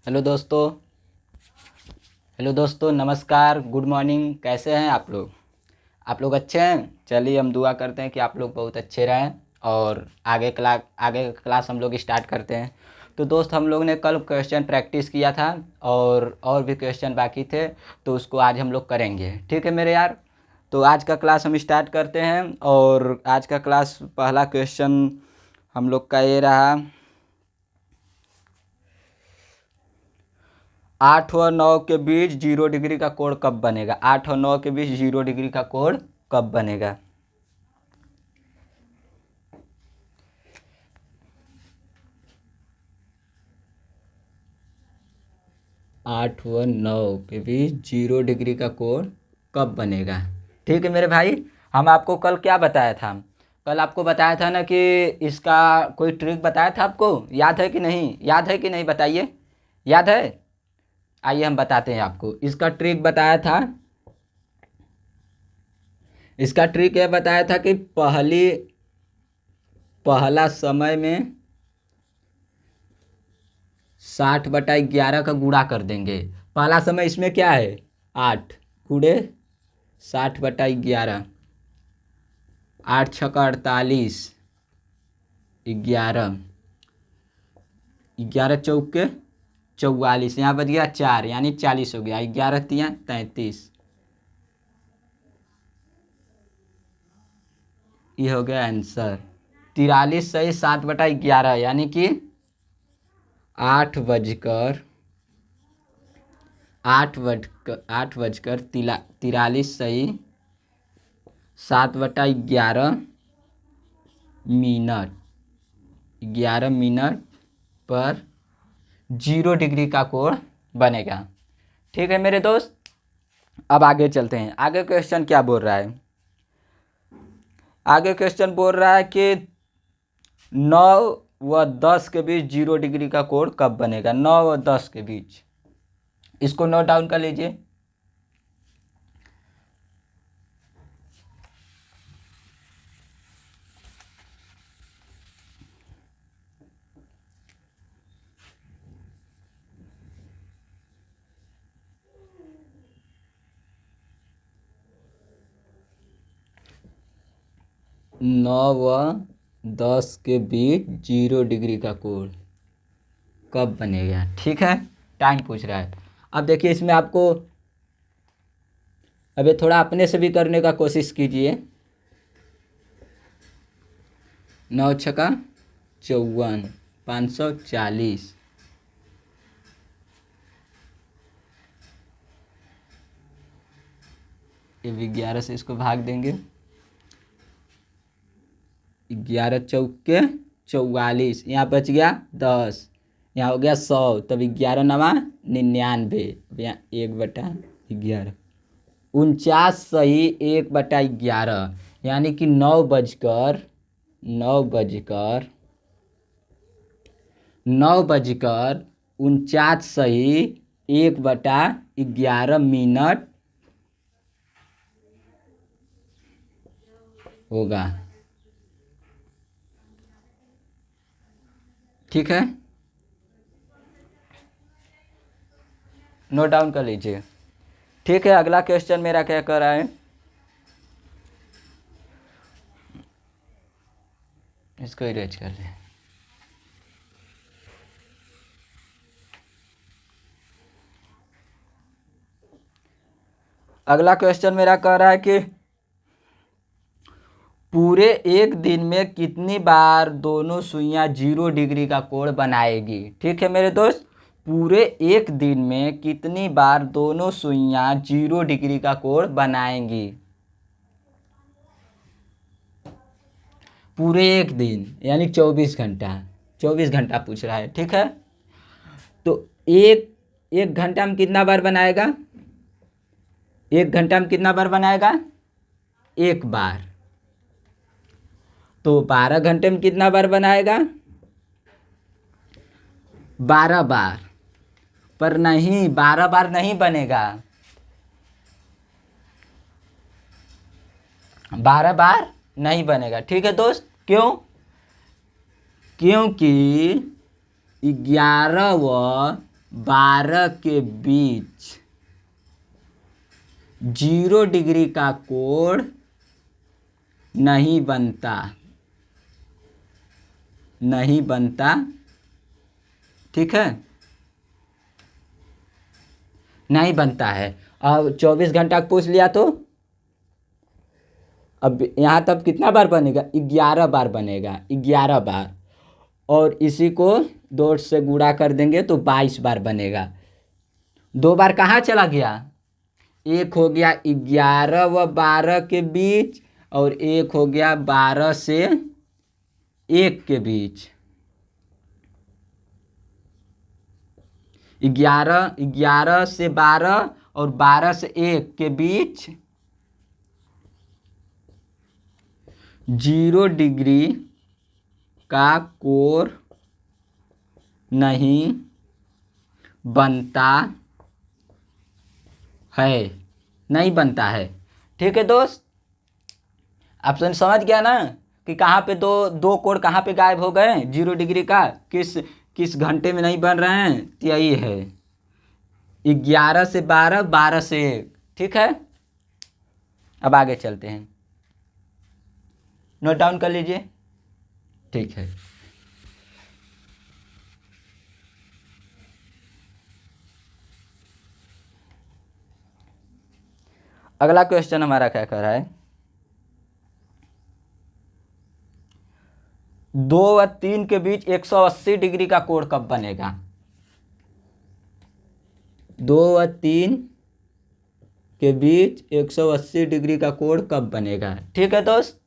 Hello दोस्तों। Hello दोस्तों, नमस्कार, गुड मॉर्निंग। कैसे हैं आप लोग? आप लोग अच्छे हैं? चलिए, हम दुआ करते हैं कि आप लोग बहुत अच्छे रहें और आगे क्लास हम लोग स्टार्ट करते हैं। तो दोस्त, हम लोग ने कल क्वेश्चन प्रैक्टिस किया था और भी क्वेश्चन बाकी थे, तो उसको आज हम लोग करेंगे। ठीक है मेरे यार। तो आज का क्लास हम स्टार्ट करते हैं और आज का क्लास पहला क्वेश्चन हम लोग का ये रहा। 8 और 9 के बीच 0 डिग्री का कोण कब बनेगा? 8 और 9 के बीच 0 डिग्री का कोण कब बनेगा? 8 व 9 के बीच 0 डिग्री का कोण कब बनेगा? ठीक है मेरे भाई। हम आपको कल क्या बताया था? कल आपको बताया था ना कि इसका कोई ट्रिक बताया था आपको। याद है कि नहीं? याद है कि नहीं, बताइए। याद है? आइए हम बताते हैं आपको। इसका ट्रिक बताया था। इसका ट्रिक यह बताया था कि पहला समय में 60/11 का गुणा कर देंगे। पहला समय इसमें क्या है? 8 गुणे 60/11। 8 छक्का 48, 11, 11 चौके 44, यहाँ बच गया 4 यानी 40 हो गया। 11 तिया 33, ये हो गया आंसर। 43 सही 7/11 यानी कि 8 बजकर 43 सही 7/11 मिनट, 11 मिनट पर 0 डिग्री का कोण बनेगा। ठीक है मेरे दोस्त। अब आगे चलते हैं। आगे क्वेश्चन क्या बोल रहा है? आगे क्वेश्चन बोल रहा है कि 9 व 10 के बीच 0 डिग्री का कोण कब बनेगा? 9 व 10 के बीच। इसको नोट डाउन कर लीजिए। नौ व 10 के बीच 0 डिग्री का कोण कब बनेगा? ठीक है, टाइम पूछ रहा है। अब देखिए, इसमें आपको अभी थोड़ा अपने से भी करने का कोशिश कीजिए। 9 छक्का 54, 540, ये भी 11 से इसको भाग देंगे। 11 चौके 44, यहाँ बच गया 10, यहाँ हो गया 100, तब 11 नवा 99, अब यहाँ 1/11, 49 सही 1/11 यानी कि 9 बजकर सही 1/11 मिनट होगा। ठीक है, नोट डाउन कर लीजिए। ठीक है, अगला क्वेश्चन मेरा क्या कर रहा है? इसको इरेज कर लें। अगला क्वेश्चन मेरा कह रहा है कि पूरे एक दिन में कितनी बार दोनों सुइयां 0 डिग्री का कोण बनाएगी? ठीक है मेरे दोस्त, पूरे एक दिन में कितनी बार दोनों सुइयां 0 डिग्री का कोण बनाएंगी? पूरे एक दिन यानी 24 घंटा। 24 घंटा पूछ रहा है। ठीक है, तो एक एक घंटा में कितना बार बनाएगा? एक घंटा में कितना बार बनाएगा? एक बार। तो 12 घंटे में कितना बार बनाएगा? 12 बार। पर नहीं, 12 बार नहीं बनेगा। 12 बार नहीं बनेगा। ठीक है दोस्त, क्यों? क्योंकि 11 व 12 के बीच 0 डिग्री का कोण नहीं बनता, नहीं बनता। ठीक है, नहीं बनता है। अब 24 घंटा पूछ लिया तो अब यहाँ तब कितना बार बनेगा? 11 बार बनेगा, 11 बार। और इसी को 2 से गुणा कर देंगे तो 22 बार बनेगा। 2 बार कहाँ चला गया? एक हो गया 11 व 12 के बीच, और एक हो गया 12 से 1 के बीच। 11 से 12 और 12 से 1 के बीच 0 डिग्री का कोण नहीं बनता है, नहीं बनता है। ठीक है दोस्त, आप समझ गया ना कि कहाँ पे दो कोण कहाँ पे गायब हो गए? 0 डिग्री का किस घंटे में नहीं बन रहे हैं? तो यही है 11 से 12, 12 से 1। ठीक है, अब आगे चलते हैं, नोट डाउन कर लीजिए। ठीक है, अगला क्वेश्चन हमारा क्या कर रहा है? 2 व 3 के बीच 180 डिग्री का कोण कब बनेगा? 2 व 3 के बीच 180 डिग्री का कोण कब बनेगा? ठीक है दोस्त,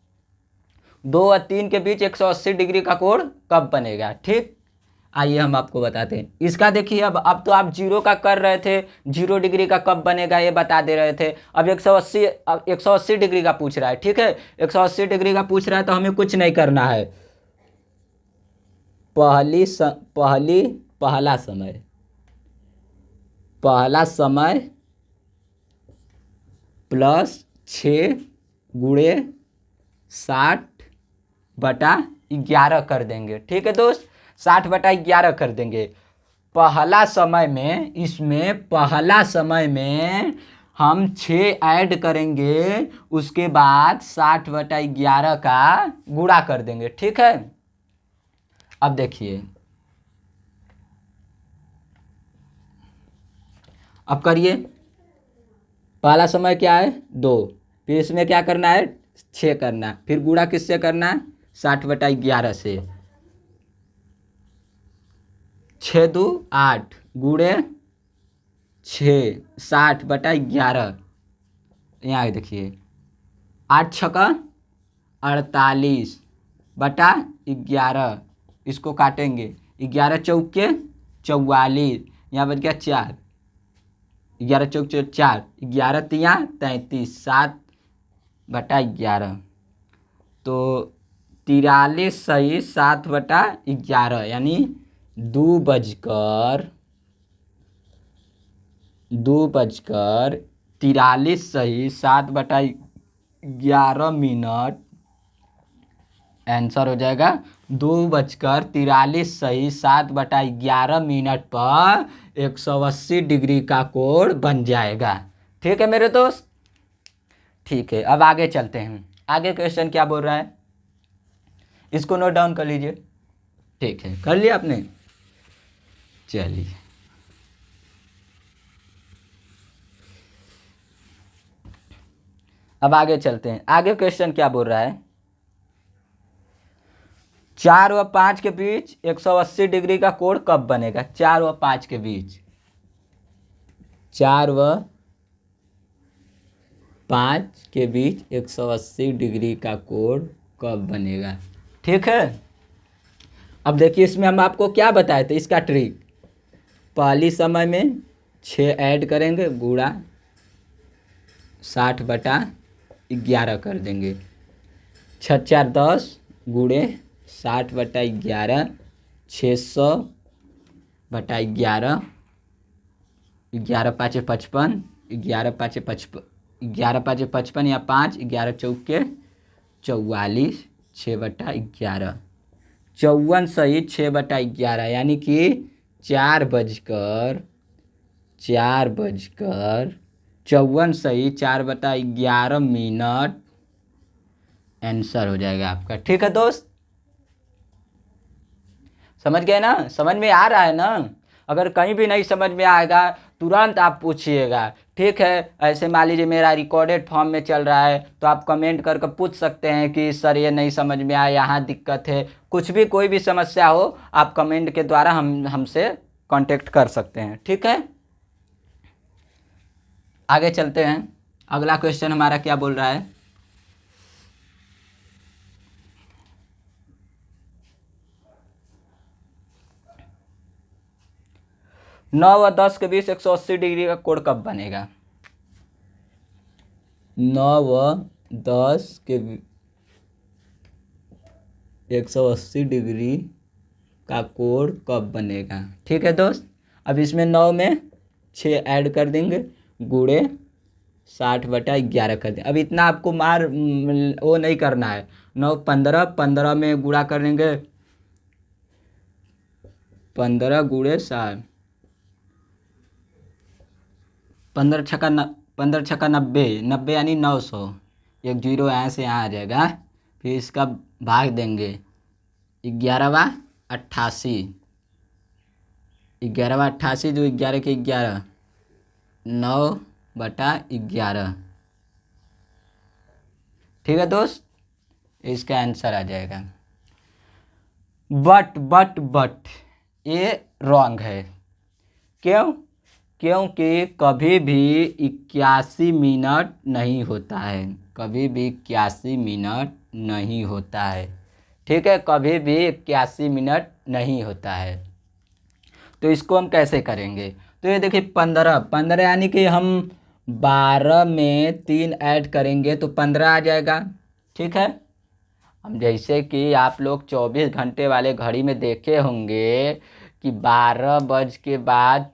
2 व 3 के बीच 180 डिग्री का कोण कब बनेगा? ठीक, आइए हम आपको बताते हैं। इसका देखिए, अब तो आप 0 का कर रहे थे, 0 डिग्री का कब बनेगा ये बता दे रहे थे। अब 180 डिग्री का पूछ रहा है। ठीक है, 180 डिग्री का पूछ रहा है तो हमें कुछ नहीं करना है। पहला समय प्लस 6 गुणे 60/11 कर देंगे। ठीक है दोस्त, 60/11 कर देंगे। पहला समय में, इसमें पहला समय में हम 6 ऐड करेंगे, उसके बाद 60/11 का गुणा कर देंगे। ठीक है, अब देखिए, अब करिए। पहला समय क्या है? 2, फिर इसमें क्या करना है? 6 करना है, फिर गुणा किससे करना है? 60/11 से। 6 2 8 गुणे 6, 60/11। यहाँ देखिए, 8 छक्का 48/11, इसको काटेंगे। 11 चौके 44, यहाँ बच गया 4, 11 चौक 4, 11 तिया 33, 7/11। तो 43 सही 7/11, यानी 2:43 सही 7/11 मिनट। आंसर हो जाएगा 2:43 सही 7/11 मिनट पर 180 डिग्री का कोण बन जाएगा। ठीक है मेरे दोस्त, ठीक है, अब आगे चलते हैं। आगे क्वेश्चन क्या बोल रहा है, इसको नोट डाउन कर लीजिए। ठीक है, कर लिया आपने? चलिए, अब आगे चलते हैं। आगे क्वेश्चन क्या बोल रहा है? 4 व 5 के बीच 180 डिग्री का कोण कब बनेगा? 4 व 5 के बीच, 4 व 5 के बीच 180 डिग्री का कोण कब बनेगा? ठीक है, अब देखिए, इसमें हम आपको क्या बताए थे, इसका ट्रिक। पहली समय में 6 ऐड करेंगे, गुणा 60/11 कर देंगे। 6 4 10 गुणे 60/11, 600/11, 11 5 55, 11 5 55, 11 5 55 या 5, 11 चौके 44, 6/11, 54 सही 6/11, यानी कि 4:54 सही, 4/11 आंसर हो जाएगा आपका। ठीक है दोस्त, समझ गए ना, समझ में आ रहा है ना। अगर कहीं भी नहीं समझ में आएगा तुरंत आप पूछिएगा। ठीक है, ऐसे मान लीजिए मेरा रिकॉर्डेड फॉर्म में चल रहा है तो आप कमेंट करके पूछ सकते हैं कि सर ये नहीं समझ में आया, यहाँ दिक्कत है, कुछ भी कोई भी समस्या हो आप कमेंट के द्वारा हमसे कांटेक्ट कर सकते हैं। ठीक है, आगे चलते हैं। अगला क्वेश्चन हमारा क्या बोल रहा है। 9 व 10 के बीच 180 डिग्री का कोण कब बनेगा। 9 व 10 के 180 डिग्री का कोण कब बनेगा। ठीक है दोस्त, अब इसमें 9 में 6 ऐड कर देंगे, गुणे 60/11 कर देंगे। अब इतना आपको वो नहीं करना है। 9 15, 15 में गुणा करेंगे, 15 गुणे 60, 15 छक्का 90, 90 यानी 900, एक जीरो यहाँ से यहाँ आ जाएगा। फिर इसका भाग देंगे 11वां 88, 11वां 88 जो 11 के 11, 9/11। ठीक है दोस्त, इसका आंसर आ जाएगा। बट ये रॉन्ग है। क्यों? क्योंकि कभी भी 81 मिनट नहीं होता है, कभी भी 81 मिनट नहीं होता है। ठीक है, कभी भी 81 मिनट नहीं होता है। तो इसको हम कैसे करेंगे, तो ये देखिए 15 यानी कि हम 12 में 3 ऐड करेंगे तो 15 आ जाएगा। ठीक है, हम जैसे कि आप लोग 24 घंटे वाले घड़ी में देखे होंगे कि 12 के बाद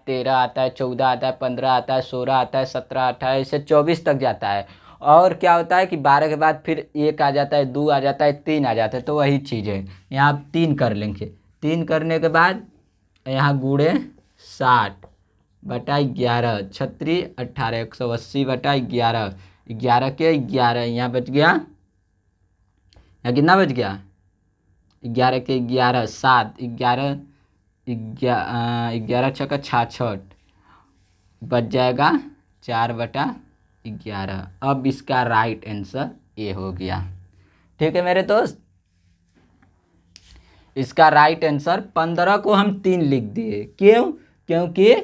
13 आता है, 14 आता है, 15 आता है, 16 आता है, 17, 18 ऐसे 24 तक जाता है। और क्या होता है कि 12 के बाद फिर 1 आ जाता है, 2 आ जाता है, 3 आ जाता है। तो वही चीज़ है, यहाँ आप 3 कर लेंगे। 3 करने के बाद यहाँ गुणे 60/11, 36 18, 180/11, 11 के 11 यहाँ बच गया, यहाँ कितना बच गया, 11 के 11 7, 11 11 छक्का 66 बच जाएगा 4/11। अब इसका राइट आंसर ये हो गया। ठीक है मेरे दोस्त, इसका राइट आंसर 15 को हम 3 लिख दिए। क्यों? क्योंकि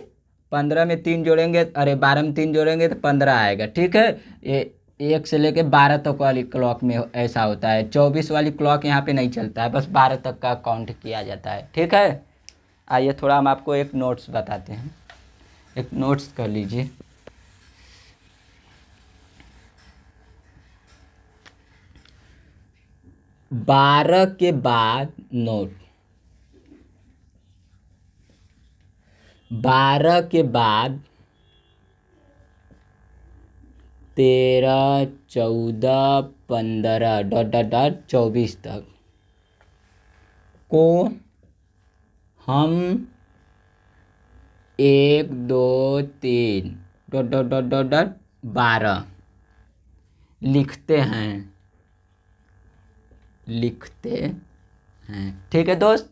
15 में 3 जोड़ेंगे, अरे 12 में 3 जोड़ेंगे तो 15 आएगा। ठीक है, ये 1 से लेके 12 तक वाली क्लॉक में ऐसा होता है, 24 वाली क्लॉक यहाँ पे नहीं चलता है, बस 12 तक का काउंट किया जाता है। ठीक है, आइए थोड़ा हम आपको एक नोट्स बताते हैं, एक नोट्स कर लीजिए। बारह के बाद नोट, 12 के बाद 13 14 15 .24 तक को हम 1 2 3 .12 लिखते हैं। ठीक है दोस्त,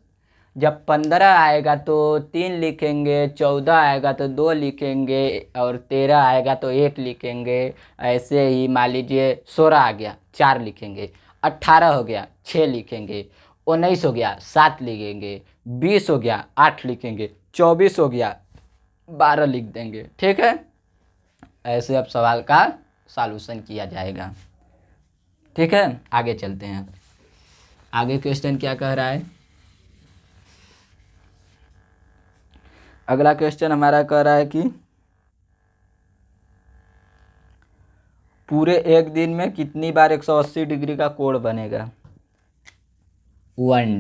जब 15 आएगा तो 3 लिखेंगे, 14 आएगा तो 2 लिखेंगे, और 13 आएगा तो 1 लिखेंगे। ऐसे ही मान लीजिए 16 आ गया 4 लिखेंगे, 18 हो गया 6 लिखेंगे, 19 हो गया 7 लिखेंगे, 20 हो गया 8 लिखेंगे, 24 हो गया 12 लिख देंगे। ठीक है, ऐसे अब सवाल का सॉल्यूशन किया जाएगा। ठीक है, आगे चलते हैं। आगे क्वेश्चन क्या कह रहा है। अगला क्वेश्चन हमारा कह रहा है कि पूरे एक दिन में कितनी बार 180 डिग्री का कोण बनेगा। वन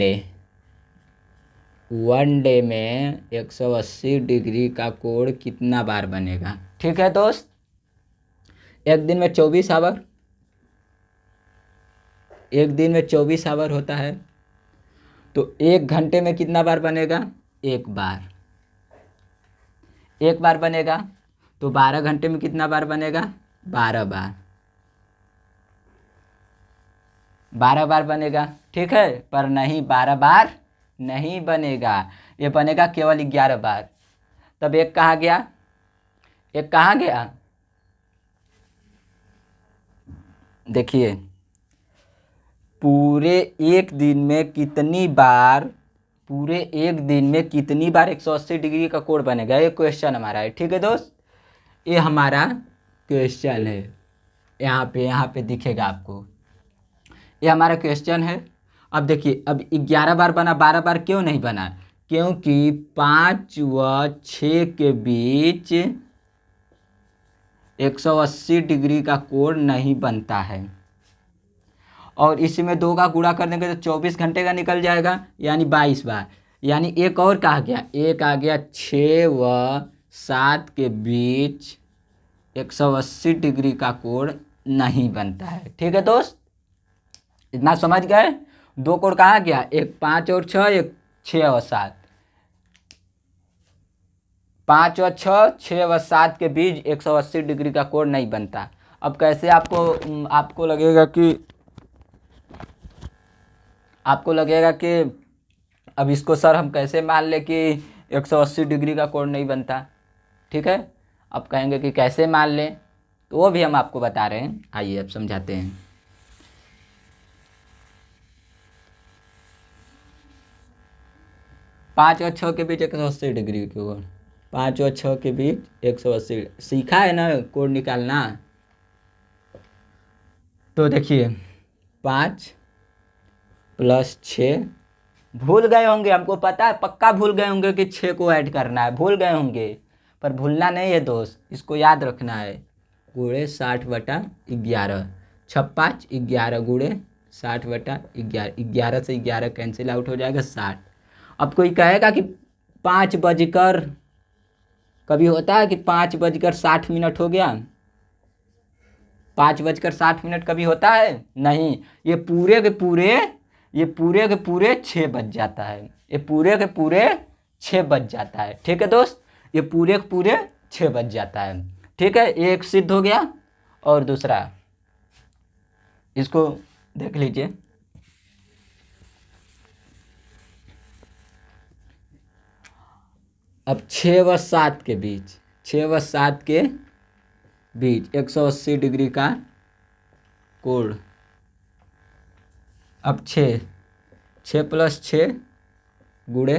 डे में 180 डिग्री का कोण कितना बार बनेगा। ठीक है दोस्त, एक दिन में 24 आवर, एक दिन में 24 आवर होता है, तो 1 घंटे में कितना बार बनेगा। एक बार, एक बार बनेगा। तो 12 घंटे में कितना बार बनेगा? 12 बार, 12 बार बनेगा। ठीक है, पर नहीं, 12 बार नहीं बनेगा, ये बनेगा केवल 11 बार। तब एक कहाँ गया? एक कहाँ गया? देखिए, पूरे एक दिन में कितनी बार, पूरे एक दिन में कितनी बार 180 डिग्री का कोण बनेगा, ये क्वेश्चन हमारा है। ठीक है दोस्त, ये हमारा क्वेश्चन है। यहाँ पे दिखेगा आपको, ये हमारा क्वेश्चन है। अब देखिए, अब 11 बार बना, 12 बार क्यों नहीं बना? क्योंकि 5 व 6 के बीच 180 डिग्री का कोण नहीं बनता है। और इसी में 2 का गुणा कर देंगे तो 24 घंटे का निकल जाएगा, यानी 22 बार। यानी एक और कहा गया, एक आ गया 6 व 7 के बीच 180 डिग्री का कोण नहीं बनता है। ठीक है दोस्त, इतना समझ गए? 2 कोण कहाँ गया? एक 5 और 6, एक 6 और 7। 5 व 6, 6 व 7 के बीच 180 डिग्री का कोण नहीं बनता। अब कैसे आपको लगेगा कि अब इसको सर हम कैसे मान ले कि 180 डिग्री का कोण नहीं बनता? ठीक है, अब कहेंगे कि कैसे मान लें, तो वो भी हम आपको बता रहे हैं। आइए अब समझाते हैं। पाँच और 6 के बीच 180 डिग्री के कोण, 5 और 6 के बीच 180, सीखा है ना कोण निकालना? तो देखिए, 5 + 6, भूल गए होंगे, हमको पता है, पक्का भूल गए होंगे कि 6 को ऐड करना है, भूल गए होंगे, पर भूलना नहीं है दोस्त, इसको याद रखना है। गुणे 60/11, 6 5 11 गुणे 60/11, 11 से 11 कैंसिल आउट हो जाएगा 60। अब कोई कहेगा कि 5 बजकर, कभी होता है कि 5 बजकर 60 मिनट हो गया? 5 बजकर 60 मिनट कभी होता है? नहीं, ये पूरे के पूरे 6 बज जाता है, ये पूरे के पूरे 6 बज जाता है। ठीक है दोस्त, ये पूरे के पूरे 6 बज जाता है। ठीक है, एक सिद्ध हो गया। और दूसरा, इसको देख लीजिए, अब 6 व 7 के बीच, 6 व 7 के बीच 180 डिग्री का कोण। अब 6 + 6 गुणे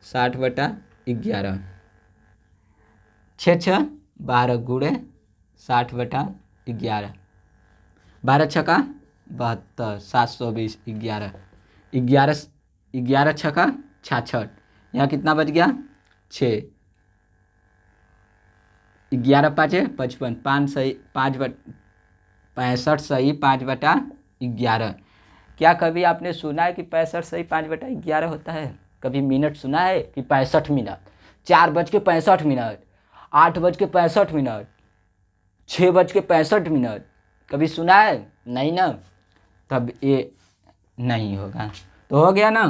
60/11, 6 6 12 गुणे 60/11, 12 छक्का 72, 720, 11 11 11 छक्का 66, यहाँ कितना बच गया? 6, 11 5 55, 5 सही 65 सही 5/11। क्या कभी आपने सुना है कि 65 सही 5/11 होता है? कभी मिनट सुना है कि 65 मिनट, 4:65, 8:65, 6:65, कभी सुना है? नहीं ना, तब ये नहीं होगा। तो हो गया ना,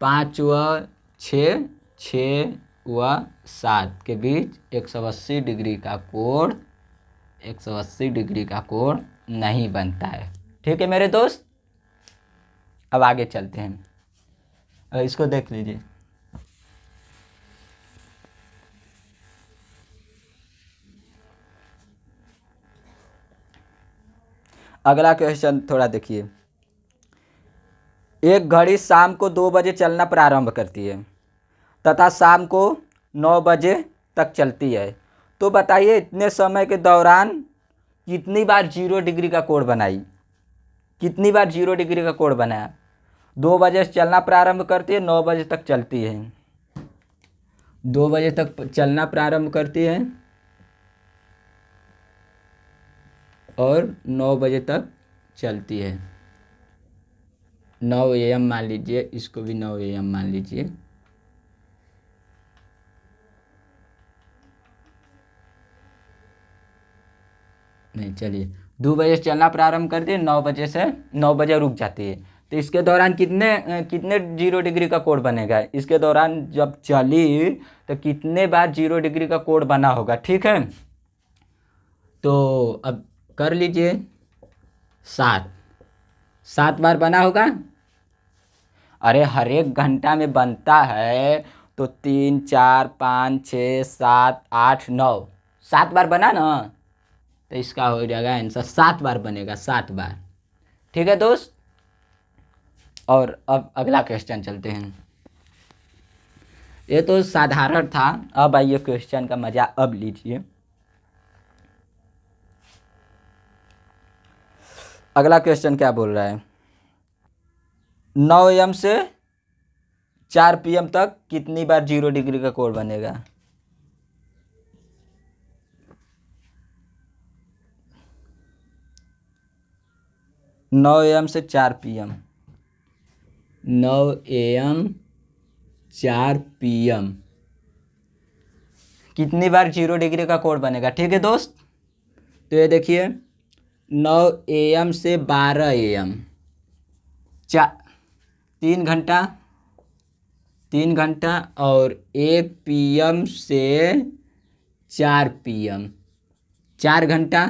5 व 6, 6 व 7 के बीच 180 डिग्री का कोण, 180 डिग्री का कोण नहीं बनता है। ठीक है मेरे दोस्त, अब आगे चलते हैं। इसको देख लीजिए, अगला क्वेश्चन थोड़ा देखिए। एक घड़ी शाम को 2 बजे चलना प्रारंभ करती है तथा शाम को 9 बजे तक चलती है, तो बताइए इतने समय के दौरान कितनी बार 0 डिग्री का कोण बनाई? कितनी बार 0 डिग्री का कोण बनाया? 2 बजे से चलना प्रारंभ करती है, 9 बजे तक चलती है, 2 बजे तक चलना प्रारंभ करती है और 9 बजे तक चलती है। 9 AM मान लीजिए, इसको भी 9 AM मान लीजिए। नहीं, चलिए, 2 बजे से चलना प्रारंभ करती है, 9 बजे रुक जाती है, तो इसके दौरान कितने 0 डिग्री का कोण बनेगा, इसके दौरान जब चली तो कितने बार 0 डिग्री का कोण बना होगा। ठीक है, तो अब कर लीजिए, 7 बार बना होगा। अरे हर एक घंटा में बनता है तो 3 4 5 6 7 8 9, 7 बार बना ना, तो इसका हो जाएगा आंसर 7 बार बनेगा, 7 बार। ठीक है दोस्त, और अब अगला क्वेश्चन चलते हैं। ये तो साधारण था, अब आइए क्वेश्चन का मजा अब लीजिए। अगला क्वेश्चन क्या बोल रहा है, 9 AM से 4 PM तक कितनी बार 0 डिग्री का कोण बनेगा। नौ AM से 4 PM, 9 AM 4 PM कितनी बार 0 डिग्री का कोण बनेगा। ठीक है दोस्त, तो ये देखिए 9 AM से 12 AM 3 घंटा और 1 PM से 4 PM 4 घंटा।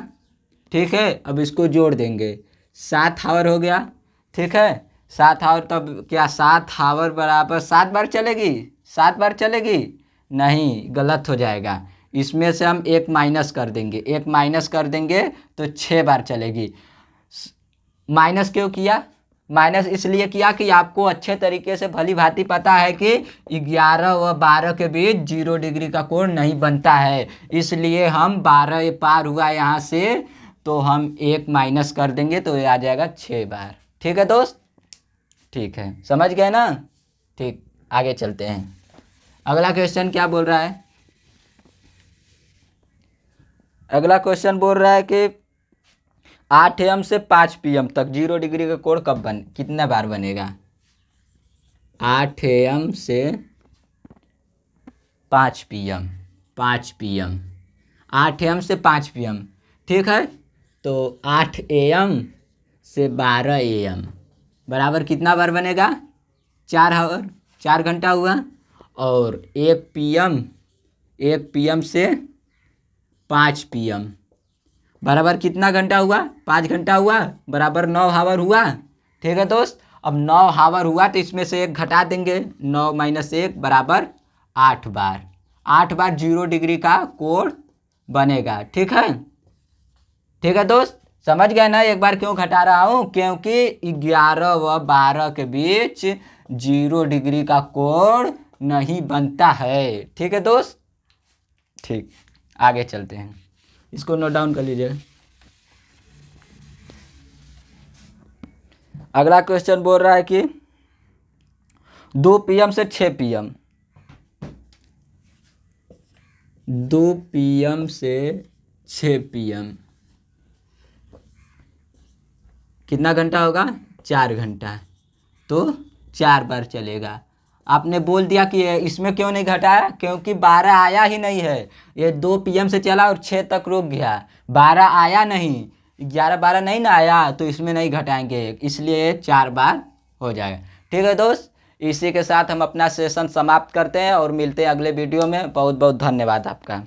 ठीक है, अब इसको जोड़ देंगे, 7 आवर हो गया। ठीक है, 7 आवर, तब क्या 7 आवर बराबर 7 बार चलेगी, 7 बार चलेगी नहीं, गलत हो जाएगा। इसमें से हम 1 माइनस कर देंगे, 1 माइनस कर देंगे तो 6 बार चलेगी। माइनस क्यों किया, माइनस इसलिए किया कि आपको अच्छे तरीके से भली भांति पता है कि 11 व 12 के बीच 0 डिग्री का कोण नहीं बनता है, इसलिए हम 12 पार हुआ यहाँ से तो हम 1 माइनस कर देंगे तो ये आ जाएगा 6 बार। ठीक है दोस्त, ठीक है, समझ गए ना। ठीक, आगे चलते हैं। अगला क्वेश्चन क्या बोल रहा है, अगला क्वेश्चन बोल रहा है कि 8 AM से 5 PM तक 0 डिग्री का कोण कितने बार बनेगा। 8 AM से 5 PM 8 AM से 5 PM। ठीक है, तो 8 AM से 12 AM बराबर कितना बार बनेगा, 4 आवर, 4 घंटा हुआ। और 1 PM से 5 PM बराबर कितना घंटा हुआ, 5 घंटा हुआ, बराबर 9 आवर हुआ। ठीक है दोस्त, अब 9 आवर हुआ तो इसमें से 1 घटा देंगे, 9 माइनस 1 बराबर 8 बार। 8 बार 0 डिग्री का कोण बनेगा। ठीक है, ठीक है दोस्त, समझ गए ना एक बार क्यों घटा रहा हूँ, क्योंकि 11 व 12 के बीच 0 डिग्री का कोण नहीं बनता है। ठीक है दोस्त, ठीक, आगे चलते हैं, इसको नोट डाउन कर लीजिए। अगला क्वेश्चन बोल रहा है कि 2 PM से 6 PM 2 PM से 6 PM कितना घंटा होगा, 4 घंटा, तो 4 बार चलेगा। आपने बोल दिया कि इसमें क्यों नहीं घटाया, क्योंकि 12 आया ही नहीं है, ये 2 PM से चला और 6 तक रुक गया, 12 आया नहीं, 11 12 नहीं ना आया, तो इसमें नहीं घटाएंगे, इसलिए 4 बार हो जाएगा। ठीक है दोस्त, इसी के साथ हम अपना सेशन समाप्त करते हैं और मिलते हैं अगले वीडियो में। बहुत बहुत धन्यवाद आपका।